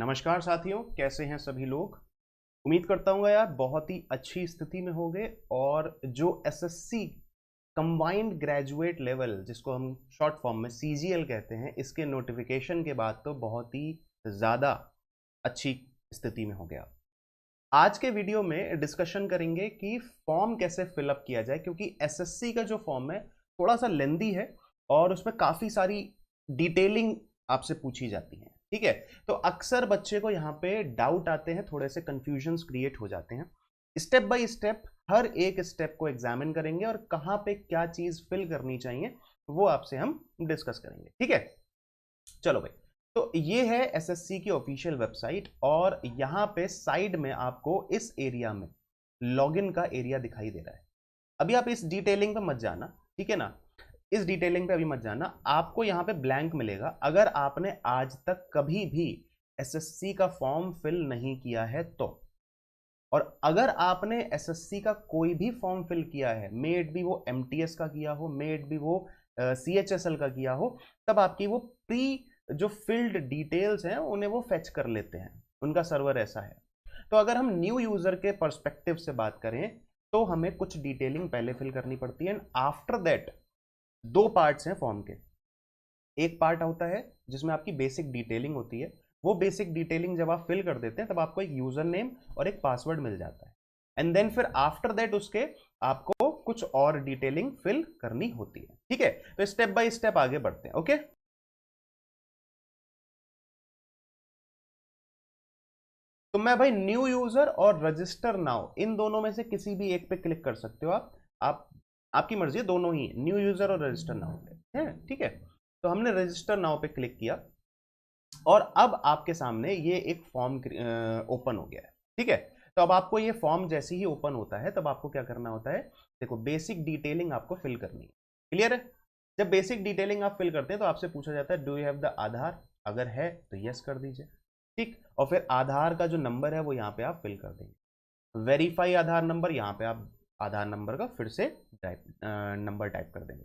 नमस्कार साथियों, कैसे हैं सभी लोग। उम्मीद करता हूँ यार बहुत ही अच्छी स्थिति में होंगे। और जो एसएससी कंबाइंड ग्रेजुएट लेवल, जिसको हम शॉर्ट फॉर्म में सीजीएल कहते हैं, इसके नोटिफिकेशन के बाद तो बहुत ही ज़्यादा अच्छी स्थिति में हो गया। आज के वीडियो में डिस्कशन करेंगे कि फॉर्म कैसे फिलअप किया जाए, क्योंकि एसएससी का जो फॉर्म है थोड़ा सा लेंदी है और उसमें काफ़ी सारी डिटेलिंग आपसे पूछी जाती है। ठीक है, तो अक्सर बच्चे को यहाँ पे डाउट आते हैं, थोड़े से कंफ्यूजन्स क्रिएट हो जाते हैं। स्टेप बाय स्टेप हर एक स्टेप को एग्जामिन करेंगे और कहाँ पे क्या चीज़ फिल करनी चाहिए वो आपसे हम डिस्कस करेंगे। ठीक है, चलो भाई। तो ये है एसएससी की ऑफिशियल वेबसाइट और यहाँ पे साइड में आपको इस एरिया में लॉगिन का एरिया दिखाई दे रहा है। अभी आप इस डिटेलिंग पे मत जाना, ठीक है ना। इस डिटेलिंग पे अभी मत जाना, आपको यहाँ पे ब्लैंक मिलेगा अगर आपने आज तक कभी भी एसएससी का फॉर्म फिल नहीं किया है तो। और अगर आपने एसएससी का कोई भी फॉर्म फिल किया है, मे इट भी वो एमटीएस का किया हो, मे इट भी वो सीएचएसएल का किया हो, तब आपकी वो प्री जो फिल्ड डिटेल्स हैं उन्हें वो फेच कर लेते हैं, उनका सर्वर ऐसा है। तो अगर हम न्यू यूजर के पर्सपेक्टिव से बात करें तो हमें कुछ डिटेलिंग पहले फिल करनी पड़ती है एंड आफ्टर दैट दो पार्ट्स हैं फॉर्म के। एक पार्ट होता है जिसमें आपकी बेसिक डिटेलिंग होती है। वो बेसिक डिटेलिंग जब आप फिल कर देते हैं तब आपको एक यूजर नेम और एक पासवर्ड मिल जाता है। एंड देन फिर आफ्टर दैट उसके आपको कुछ और डिटेलिंग फिल करनी होती है। ठीक है, तो स्टेप बाय स्टेप आगे बढ़ते हैं। ओके, तो मैं भाई न्यू यूजर और रजिस्टर नाउ इन दोनों में से किसी भी एक पे क्लिक कर सकते हो। आप आपकी मर्जी है, दोनों ही न्यू यूजर और रजिस्टर नाउ पे है। ठीक है, तो हमने रजिस्टर नाउ पे क्लिक किया और अब आपके सामने ये एक फॉर्म ओपन हो गया है। ठीक है, तो अब आपको ये फॉर्म जैसे ही ओपन होता है तब आपको क्या करना होता है, देखो बेसिक डिटेलिंग आपको फिल करनी है। क्लियर है। जब बेसिक डिटेलिंग आप फिल करते हैं तो आपसे पूछा जाता है डू यू हैव द आधार, अगर है तो यस कर दीजिए। ठीक, और फिर आधार का जो नंबर है वो यहाँ पे आप फिल कर देंगे। वेरीफाई आधार नंबर, यहाँ पे आप आधार नंबर का फिर से नंबर टाइप कर देंगे।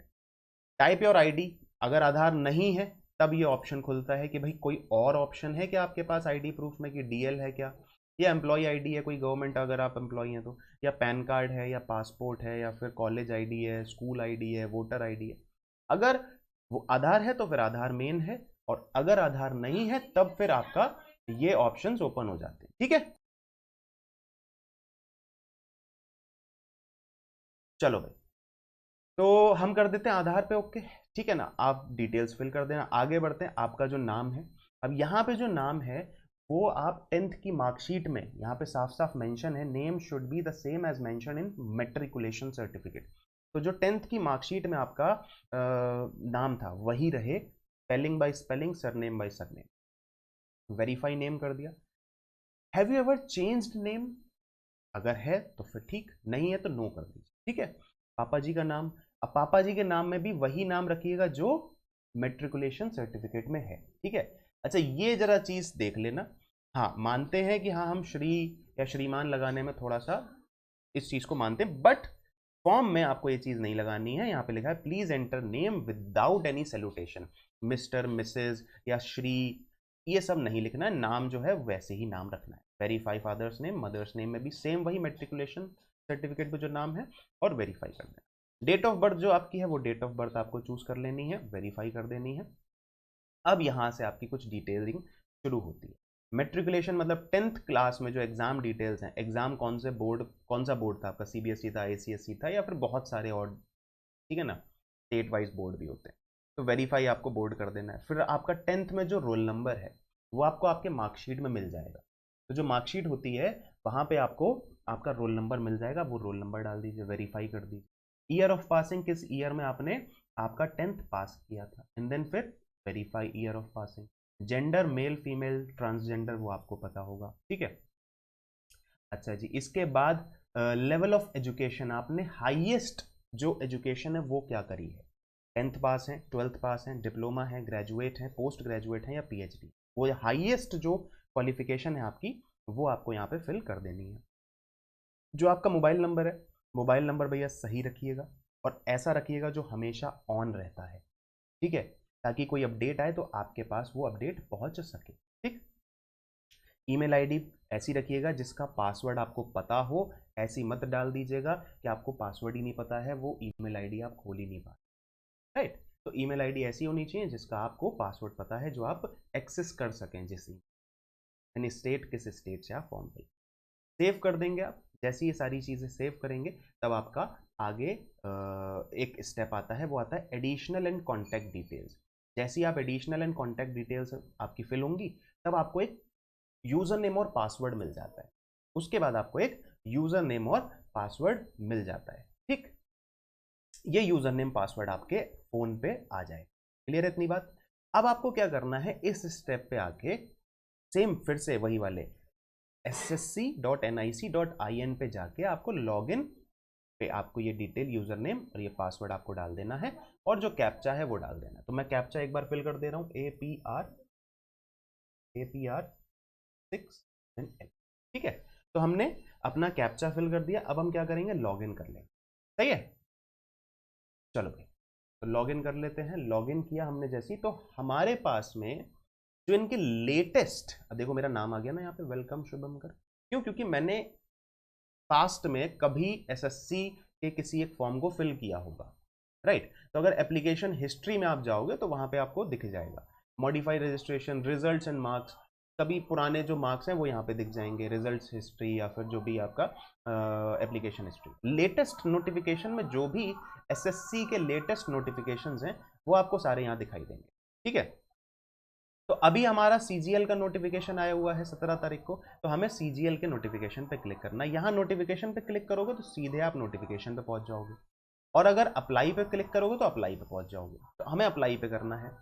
टाइप योर आईडी, अगर आधार नहीं है तब ये ऑप्शन खुलता है कि भाई कोई और ऑप्शन है क्या आपके पास आईडी प्रूफ में, कि डीएल है क्या, या एम्प्लॉय आईडी है कोई गवर्नमेंट, अगर आप एम्प्लॉय हैं तो, या पैन कार्ड है, या पासपोर्ट है, या फिर कॉलेज आईडी है, स्कूल आईडी है, वोटर आईडी है। अगर वो आधार है तो फिर आधार मेन है, और अगर आधार नहीं है तब फिर आपका ये ऑप्शंस ओपन हो जाते हैं। ठीक है, चलो भाई, तो हम कर देते हैं आधार पे ओके। ठीक है ना, आप डिटेल्स फिल कर देना। आगे बढ़ते हैं, आपका जो नाम है, अब यहाँ पे जो नाम है वो आप टेंथ की मार्कशीट में यहाँ पे साफ साफ मेंशन है, name should be the same as mention in matriculation certificate. तो जो टेंथ की मार्कशीट में आपका नाम था वही रहे, spelling by spelling, surname by surname. Verify name कर दिया। Have you ever changed name, अगर है तो फिर ठीक, नहीं है तो नो कर दीजिए। ठीक है, पापा जी का नाम, अब पापा जी के नाम में भी वही नाम रखिएगा जो मेट्रिकुलेशन सर्टिफिकेट में है। ठीक है, अच्छा ये जरा चीज देख लेना। हाँ, मानते हैं कि हाँ हम श्री या श्रीमान लगाने में थोड़ा सा इस चीज को मानते हैं, बट फॉर्म में आपको ये चीज नहीं लगानी है। यहाँ पे लिखा है please enter name without any salutation, mister missus या श्री, ये सब नहीं लिखना है। नाम जो है वैसे ही नाम रखना है। Verify father's name, mother's name में भी सेम वही मेट्रिकुलेशन सर्टिफिकेट में जो नाम है, और वेरीफाई कर देना। डेट ऑफ बर्थ जो आपकी है वो डेट ऑफ बर्थ आपको चूज कर लेनी है, वेरीफाई कर देनी है। अब यहाँ से आपकी कुछ डिटेलिंग शुरू होती है। मेट्रिकुलेशन मतलब टेंथ क्लास में जो एग्जाम डिटेल्स हैं, एग्जाम कौन से बोर्ड, कौन सा बोर्ड था आपका, सीबीएसई था, आईसीएसई था, या फिर बहुत सारे और, ठीक है ना, स्टेट वाइज बोर्ड भी होते हैं। तो वेरीफाई आपको बोर्ड कर देना है। फिर आपका टेंथ में जो रोल नंबर है वो आपको आपके मार्कशीट में मिल जाएगा। तो जो मार्कशीट होती है वहाँ पे आपको आपका रोल नंबर मिल जाएगा, वो रोल नंबर डाल दीजिए, वेरीफाई कर दीजिए। ईयर ऑफ पासिंग, किस ईयर में आपने आपका टेंथ पास किया था, एंड देन फिर verify year of passing. Gender male female transgender वो आपको पता होगा। ठीक है, अच्छा जी, इसके बाद लेवल ऑफ एजुकेशन, आपने हाईएस्ट जो एजुकेशन है वो क्या करी है। टेंथ पास है, ट्वेल्थ पास है, डिप्लोमा है, ग्रेजुएट है, पोस्ट ग्रेजुएट है, या पीएचडी, वो हाईएस्ट जो क्वालिफिकेशन है आपकी वो आपको यहाँ पे फिल कर देनी है। जो आपका मोबाइल नंबर है, मोबाइल नंबर भैया सही रखिएगा और ऐसा रखिएगा जो हमेशा ऑन रहता है। ठीक है, ताकि कोई अपडेट आए तो आपके पास वो अपडेट पहुंच सके। ठीक, ईमेल आईडी ऐसी रखिएगा जिसका पासवर्ड आपको पता हो, ऐसी मत डाल दीजिएगा कि आपको पासवर्ड ही नहीं पता है, वो ईमेल आईडी आप खोल ही नहीं पा, राइट। तो ईमेल आईडी ऐसी होनी चाहिए जिसका आपको पासवर्ड पता है, जो आप एक्सेस कर सकें, जिस यानी स्टेट, किस स्टेट से आप फॉर्म फिल सेव कर देंगे। आप जैसे ये सारी चीज़ें सेव करेंगे तब आपका आगे एक स्टेप आता है, वो आता है एडिशनल एंड कॉन्टैक्ट डिटेल्स। जैसे ही आप एडिशनल एंड कॉन्टैक्ट डिटेल्स आपकी फिल होंगी तब आपको एक यूज़र नेम और पासवर्ड मिल जाता है। उसके बाद आपको एक यूज़र नेम और पासवर्ड मिल जाता है, ठीक। ये यूज़र नेम पासवर्ड आपके फ़ोन पे आ जाए। क्लियर है इतनी बात? अब आपको क्या करना है, इस स्टेप पे आके सेम फिर से वही वाले ssc.nic.in पे जाके आपको लॉगिन पे आपको ये डिटेल यूजर नेम और ये पासवर्ड आपको डाल देना है, और जो कैप्चा है वो डाल देना है। तो मैं कैप्चा एक बार फिल कर दे रहा हूँ, APR 6 ठीक है। तो हमने अपना कैप्चा फिल कर दिया, अब हम क्या करेंगे, लॉगिन कर लेंगे। सही है, चलो भाई तो लॉगिन कर लेते हैं। लॉगिन किया हमने जैसी, तो हमारे पास में जो इनके लेटेस्ट, अब देखो मेरा नाम आ गया ना यहाँ पे, वेलकम शुभम कर, क्यों? क्योंकि मैंने पास्ट में कभी एसएससी के किसी एक फॉर्म को फिल किया होगा, राइट। तो अगर एप्लीकेशन हिस्ट्री में आप जाओगे तो वहां पे आपको दिख जाएगा modify registration, results and marks, सभी पुराने जो मार्क्स हैं वो यहाँ पे दिख जाएंगे, रिजल्ट्स हिस्ट्री या फिर जो भी आपका एप्लीकेशन हिस्ट्री। लेटेस्ट नोटिफिकेशन में जो भी एसएससी के लेटेस्ट नोटिफिकेशंस हैं वो आपको सारे यहाँ दिखाई देंगे, ठीक है। तो अभी हमारा सीजीएल का नोटिफिकेशन आया हुआ है 17 तारीख को, तो हमें सीजीएल के नोटिफिकेशन पे क्लिक करना है। यहाँ नोटिफिकेशन पे क्लिक करोगे तो सीधे आप नोटिफिकेशन पे पहुंच जाओगे, और अगर अप्लाई पे क्लिक करोगे तो अप्लाई पे पहुंच जाओगे। तो हमें अप्लाई पे करना है।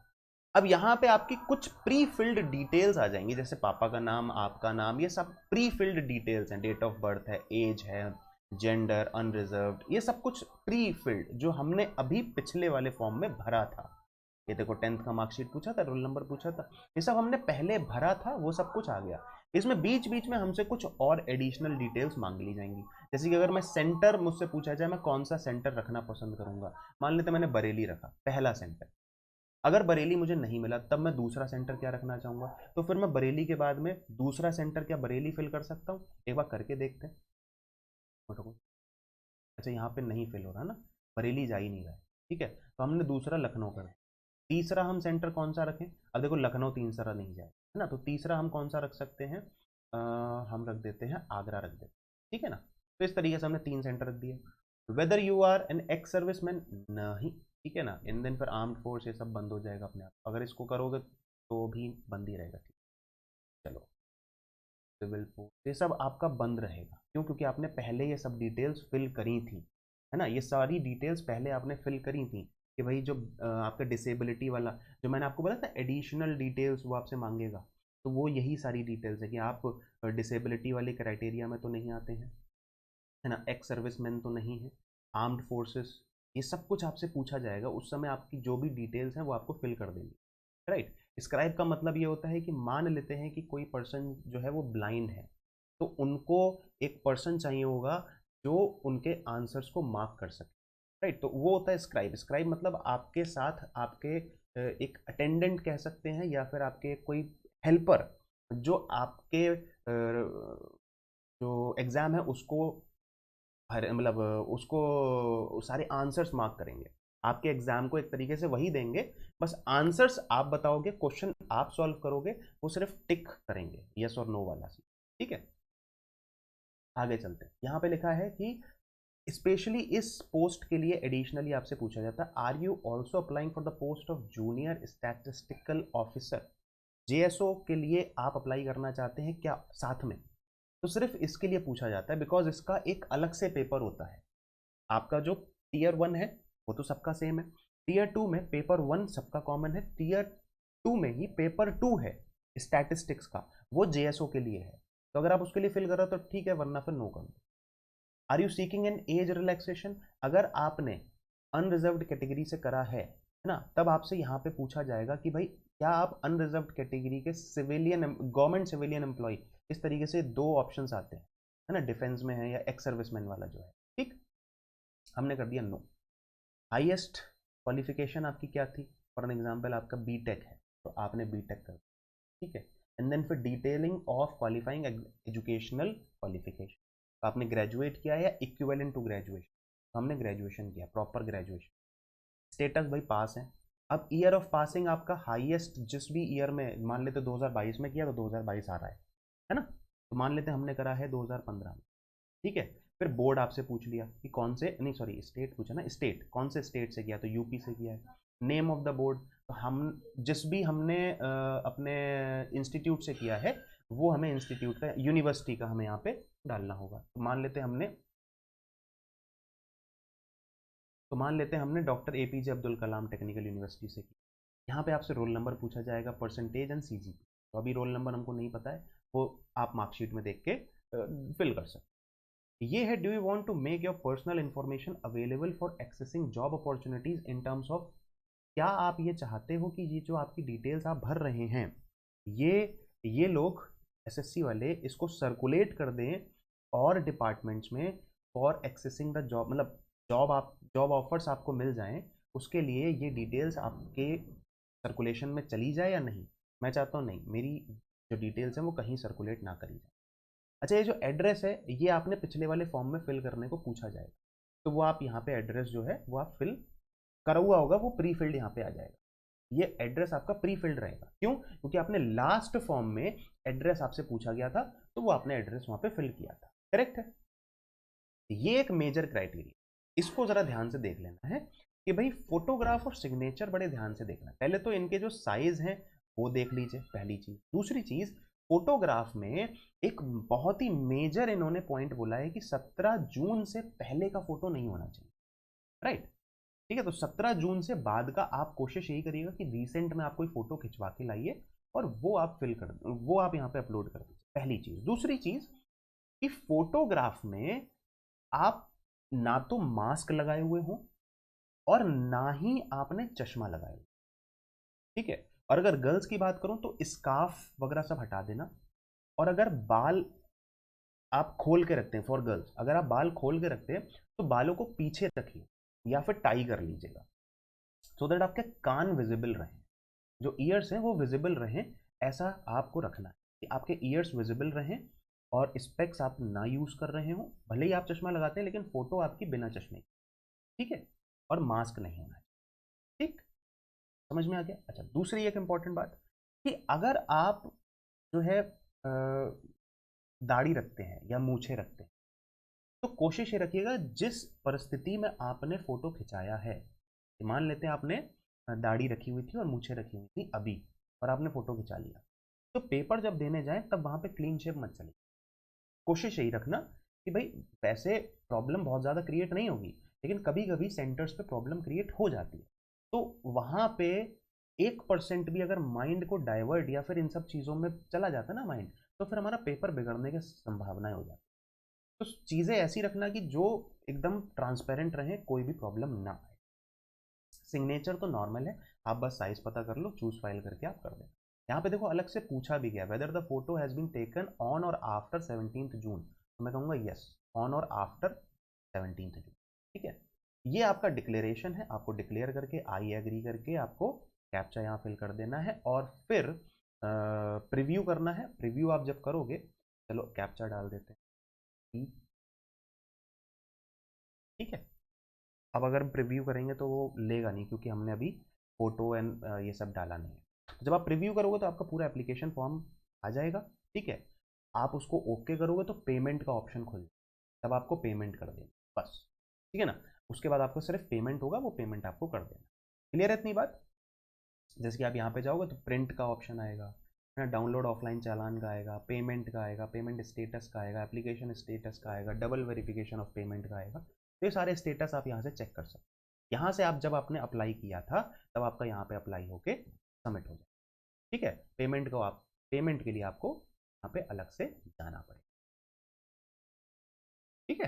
अब यहाँ पे आपकी कुछ प्री फिल्ड डिटेल्स आ जाएंगी, जैसे पापा का नाम, आपका नाम, ये सब प्री फिल्ड डिटेल्स हैं, डेट ऑफ बर्थ है, एज है, जेंडर, अनरिजर्व्ड, ये सब कुछ प्री फिल्ड जो हमने अभी पिछले वाले फॉर्म में भरा था। ये देखो 10th का मार्कशीट पूछा था, रोल नंबर पूछा था, ये सब हमने पहले भरा था, वो सब कुछ आ गया। इसमें बीच बीच में हमसे कुछ और एडिशनल डिटेल्स मांग ली जाएंगी, जैसे कि अगर मैं सेंटर मुझसे पूछा जाए, मैं कौन सा सेंटर रखना पसंद करूंगा, मान लेते मैंने बरेली रखा पहला सेंटर, अगर बरेली मुझे नहीं मिला तब मैं दूसरा सेंटर क्या रखना चाहूंगा, तो फिर मैं बरेली के बाद में दूसरा सेंटर क्या बरेली फिल कर सकता हूँ? एक बार करके देखते हैं। अच्छा यहाँ पे नहीं फिल हो रहा ना, बरेली जा ही नहीं रहा है, ठीक है, तो हमने दूसरा लखनऊ कर। तीसरा हम सेंटर कौन सा रखें? अब देखो लखनऊ तीसरा नहीं जाए, है ना, तो तीसरा हम कौन सा रख सकते हैं? हम रख देते हैं आगरा रख देते हैं, ठीक है ना। तो इस तरीके से हमने 3 सेंटर रख दिए। Whether you are an ex serviceman, नहीं, ठीक है ना, इन दिन फिर आर्म्ड फोर्स ये सब बंद हो जाएगा अपने आप, अगर इसको करोगे तो भी बंद ही रहेगा, ठीक। चलो सिविल फोर्स ये सब आपका बंद रहेगा, क्यों? क्योंकि आपने पहले ये सब डिटेल्स फिल करी थी, है ना, ये सारी डिटेल्स पहले आपने फिल करी थी कि भाई जो आपका डिसेबिलिटी वाला, जो मैंने आपको बताया था एडिशनल डिटेल्स वो आपसे मांगेगा, तो वो यही सारी डिटेल्स है कि आप डिसेबिलिटी वाले क्राइटेरिया में तो नहीं आते हैं, है ना, एक्स सर्विसमैन तो नहीं है, आर्म्ड फोर्सेस, ये सब कुछ आपसे पूछा जाएगा। उस समय आपकी जो भी डिटेल्स हैं वो आपको फिल कर देंगे, राइट। स्क्राइब का मतलब ये होता है कि मान लेते हैं कि कोई पर्सन जो है वो ब्लाइंड है, तो उनको एक पर्सन चाहिए होगा जो उनके आंसर्स को मार्क कर सके, राइट, तो वो होता है स्क्राइब। स्क्राइब मतलब आपके साथ आपके एक अटेंडेंट कह सकते हैं, या फिर आपके कोई हेल्पर जो आपके जो एग्ज़ाम है उसको हर मतलब उसको सारे आंसर्स मार्क करेंगे, आपके एग्जाम को एक तरीके से वही देंगे, बस आंसर्स आप बताओगे, क्वेश्चन आप सॉल्व करोगे, वो सिर्फ टिक करेंगे यस और नो वाला सी, ठीक है। आगे चलते हैं, यहाँ पे लिखा है कि स्पेशली इस पोस्ट के लिए एडिशनली आपसे पूछा जाता है, are you also applying for the post of junior statistical officer, JSO के लिए आप अप्लाई करना चाहते हैं क्या साथ में? तो सिर्फ इसके लिए पूछा जाता है, बिकॉज इसका एक अलग से पेपर होता है। आपका जो टीयर 1 है वो तो सबका सेम है, टीयर 2 में पेपर 1 सबका कॉमन है, टीयर 2 में ही पेपर 2 है स्टैटिस्टिक्स का, वो जेएसओ के लिए है। तो अगर आप उसके लिए फिल कर रहे हो तो ठीक है, वरना फिर नो कर दो। Are you seeking an age relaxation, अगर आपने अनरिजर्व्ड कैटेगरी से करा है ना, तब आपसे यहाँ पे पूछा जाएगा कि भाई क्या आप अनरिजर्व्ड कैटेगरी के सिविलियन, गवर्नमेंट सिविलियन एम्प्लॉय, इस तरीके से 2 ऑप्शंस आते हैं, है ना, डिफेंस में है या एक्स सर्विसमैन वाला जो है, ठीक। हमने कर दिया नो। हाईएस्ट क्वालिफिकेशन आपकी क्या थी? फॉर एन एग्जाम्पल आपका बीटेक है, तो आपने बीटेक कर, ठीक है। एंड देन फिर detailing of qualifying educational qualification. तो आपने ग्रेजुएट किया है या इक्विवेलेंट टू ग्रेजुएशन, तो हमने ग्रेजुएशन किया, प्रॉपर ग्रेजुएशन। स्टेटस भाई पास है। अब ईयर ऑफ पासिंग आपका हाईएस्ट जिस भी ईयर में, मान लेते 2022 में किया तो 2022 आ रहा है ना, तो मान लेते हमने करा है 2015 में, ठीक है। फिर बोर्ड आपसे पूछ लिया कि कौन से, नहीं सॉरी स्टेट पूछा ना, स्टेट कौन से स्टेट से किया, तो यूपी से किया है। नेम ऑफ द बोर्ड, तो हम जिस भी हमने अपने इंस्टीट्यूट से किया है वो हमें इंस्टीट्यूट का, यूनिवर्सिटी का हमें यहाँ पे डालना होगा। तो मान लेते हमने doctor APJ Abdul Kalam technical university से की। यहाँ पे आपसे रोल नंबर पूछा जाएगा, परसेंटेज एंड सीजीपी। तो अभी रोल नंबर हमको नहीं पता है, वो आप मार्कशीट में देख के फिल कर सकते। ये है, do you want to make your personal information available for accessing job opportunities in terms of, क्या आप ये चाहते हो कि ये जो आपकी डिटेल्स आप भर रहे हैं ये लोग एसएससी वाले इसको सर्कुलेट कर दें और डिपार्टमेंट्स में फॉर एक्सेसिंग द जॉब, मतलब जॉब ऑफर्स आपको मिल जाएं, उसके लिए ये डिटेल्स आपके सर्कुलेशन में चली जाए या नहीं। मैं चाहता हूँ नहीं, मेरी जो डिटेल्स हैं वो कहीं सर्कुलेट ना करी जाए। अच्छा, ये जो एड्रेस है ये आपने पिछले वाले फॉर्म में फिल करने को पूछा जाएगा, तो वो आप यहाँ पे एड्रेस जो है वो आप फिल करा हुआ होगा, वो प्री फिल्ड यहाँ पे आ जाएगा। ये एड्रेस आपका प्री फिल्ड रहेगा, क्यों? क्योंकि आपने लास्ट फॉर्म में एड्रेस आपसे पूछा गया था, तो वो आपने एड्रेस वहां पे फिल किया था, करेक्ट है। ये एक मेजर क्राइटेरिया, इसको जरा ध्यान से देख लेना है कि भाई फोटोग्राफ और सिग्नेचर बड़े ध्यान से देखना। पहले तो इनके जो साइज हैं वो देख लीजिए, पहली चीज। दूसरी चीज, फोटोग्राफ में एक बहुत ही मेजर इन्होंने पॉइंट बोला है कि 17 जून से पहले का फोटो नहीं होना चाहिए, राइट? ठीक है, तो 17 जून से बाद का आप कोशिश यही करिएगा कि रिसेंट में आप कोई फोटो खिंचवा के लाइए और वो आप वो आप यहाँ पे अपलोड कर दीजिए, पहली चीज। दूसरी चीज कि फोटोग्राफ में आप ना तो मास्क लगाए हुए हो और ना ही आपने चश्मा लगाया हुआ, ठीक है। और अगर गर्ल्स की बात करूं तो स्कार्फ वगैरह सब हटा देना। और अगर बाल आप खोल के रखते हैं, फॉर गर्ल्स अगर आप बाल खोल के रखते हैं तो बालों को पीछे रखिए या फिर टाई कर लीजिएगा, सो दैट आपके कान विजिबल रहें, जो ईयर्स हैं वो विजिबल रहें। ऐसा आपको रखना है कि आपके ईयर्स विजिबल रहें और स्पेक्स आप ना यूज कर रहे हो, भले ही आप चश्मा लगाते हैं लेकिन फोटो आपकी बिना चश्मे, ठीक है। और मास्क नहीं होना है, ठीक, समझ में आ गया। अच्छा, दूसरी एक इंपॉर्टेंट बात कि अगर आप जो है दाढ़ी रखते हैं या मूछें रखते हैं, तो कोशिश ये रखिएगा जिस परिस्थिति में आपने फोटो खिंचाया है, मान लेते हैं आपने दाढ़ी रखी हुई थी और मूछें रखी हुई थी अभी, और आपने फोटो खिंचा लिया, तो पेपर जब देने जाए तब वहां पे क्लीन शेव मत चले। कोशिश यही रखना कि भाई वैसे प्रॉब्लम बहुत ज़्यादा क्रिएट नहीं होगी, लेकिन कभी कभी सेंटर्स पे प्रॉब्लम क्रिएट हो जाती है, तो वहाँ पे 1% भी अगर माइंड को डाइवर्ट या फिर इन सब चीज़ों में चला जाता है ना माइंड, तो फिर हमारा पेपर बिगड़ने की संभावनाएं हो जाती है। तो चीज़ें ऐसी रखना कि जो एकदम ट्रांसपेरेंट रहे, कोई भी प्रॉब्लम ना आए। सिग्नेचर तो नॉर्मल है, आप बस साइज पता कर लो, चूज फाइल करके आप कर दें। यहाँ पे देखो अलग से पूछा भी गया, whether the photo has been taken on or after 17 June, तो मैं कहूँगा yes, on or after 17 June, ठीक है। ये आपका डिक्लेरेशन है, आपको डिक्लेयर करके आई एग्री करके आपको कैप्चा यहाँ फिल कर देना है और फिर प्रीव्यू करना है। प्रीव्यू आप जब करोगे, चलो कैप्चा डाल देते हैं, ठीक है। अब अगर हम प्रीव्यू करेंगे तो वो लेगा नहीं, क्योंकि हमने अभी फोटो एंड ये सब डाला नहीं है। जब आप प्रीव्यू करोगे तो आपका पूरा एप्लीकेशन फॉर्म आ जाएगा, ठीक है। आप उसको ओके करोगे तो पेमेंट का ऑप्शन खुल, तब आपको पेमेंट कर देना बस, ठीक है ना। उसके बाद आपको सिर्फ पेमेंट होगा, वो पेमेंट आपको कर देना। क्लियर है इतनी बात? जैसे कि आप यहाँ पे जाओगे तो प्रिंट का ऑप्शन आएगा है ना, डाउनलोड ऑफलाइन चालान का आएगा, पेमेंट का आएगा, पेमेंट स्टेटस का आएगा, एप्लीकेशन स्टेटस का आएगा, डबल वेरिफिकेशन ऑफ पेमेंट का आएगा। तो ये सारे स्टेटस आप यहाँ से चेक कर सकते हैं। यहाँ से आप जब आपने अप्लाई किया था तब आपका यहाँ पे अप्लाई होके सबमिट हो जाए, ठीक है। पेमेंट के लिए आपको यहाँ पे अलग से जाना पड़ेगा, ठीक है।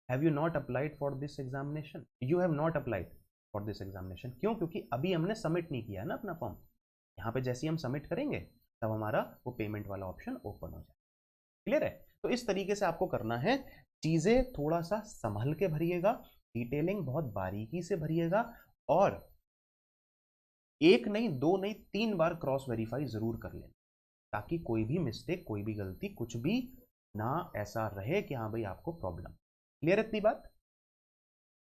Have you not applied for this examination? You have not applied for this examination, क्यों? क्योंकि अभी हमने सबमिट नहीं किया ना अपना फॉर्म। यहाँ पे जैसे ही हम सबमिट करेंगे तब हमारा वो पेमेंट वाला ऑप्शन ओपन हो जाए। क्लियर है? तो इस तरीके से आपको करना है, चीजें थोड़ा सा संभल के भरिएगा, डिटेलिंग बहुत बारीकी से भरिएगा, और एक नहीं, दो नहीं, 3 बार क्रॉस वेरीफाई जरूर कर लेना। ताकि कोई भी मिस्टेक, कोई भी गलती, कुछ भी ना ऐसा रहे कि हाँ भाई आपको प्रॉब्लम। क्लियर है इतनी बात?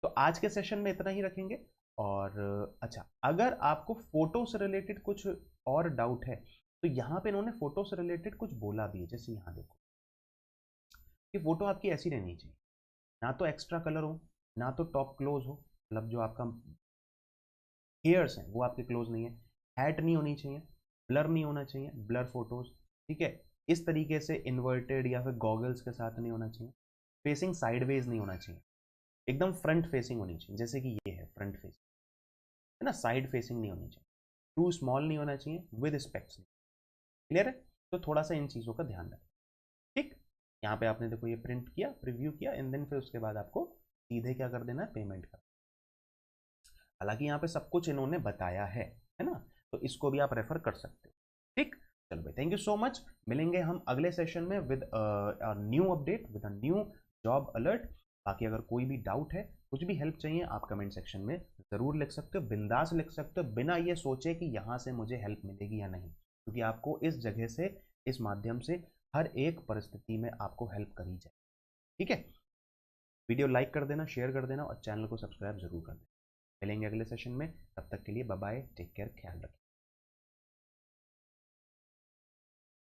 तो आज के सेशन में इतना ही रखेंगे। और अच्छा, अगर आपको फोटो से रिलेटेड कुछ और डाउट है तो यहाँ पे इन्होंने फोटो से रिलेटेड कुछ बोला भी है। जैसे यहाँ देखो कि फोटो आपकी ऐसी रहनी चाहिए, ना तो एक्स्ट्रा कलर हो, ना तो टॉप क्लोज हो, मतलब जो आपका हेयर्स हैं वो आपके क्लोज नहीं है, हैट नहीं होनी चाहिए, ब्लर नहीं होना चाहिए, ब्लर फोटोज, ठीक है, इस तरीके से इन्वर्टेड या फिर गॉगल्स के साथ नहीं होना चाहिए, फेसिंग साइडवेज नहीं होना चाहिए, एकदम फ्रंट फेसिंग होनी चाहिए, जैसे कि ये है फ्रंट फेसिंग, है ना, साइड फेसिंग नहीं होनी चाहिए, टू स्मॉल नहीं होना चाहिए, विद स्पेक्स नहीं। क्लियर है? तो थोड़ा सा इन चीज़ों का ध्यान रखें। ठीक, यहाँ पे आपने देखो ये प्रिंट किया, प्रीव्यू किया, एंड देन फिर उसके बाद आपको सीधे क्या कर देना है, पेमेंट कर। हालांकि यहाँ पे सब कुछ इन्होंने बताया है ना, तो इसको भी आप रेफर कर सकते हो। ठीक, चलो भाई, थैंक यू सो मच। मिलेंगे हम अगले सेशन में with new update, with a new job alert. बाकी अगर कोई भी डाउट है, कुछ भी हेल्प चाहिए, आप कमेंट सेक्शन में ज़रूर लिख सकते हो, बिंदास लिख सकते हो, बिना ये सोचे कि यहाँ से मुझे हेल्प मिलेगी या नहीं, क्योंकि आपको इस जगह से, इस माध्यम से हर एक परिस्थिति में आपको हेल्प करी जाए। ठीक है, वीडियो लाइक कर देना, शेयर कर देना और चैनल को सब्सक्राइब जरूर कर देना। मिलेंगे अगले सेशन में, तब तक के लिए बाय बाय, टेक केयर, ख्याल रखें।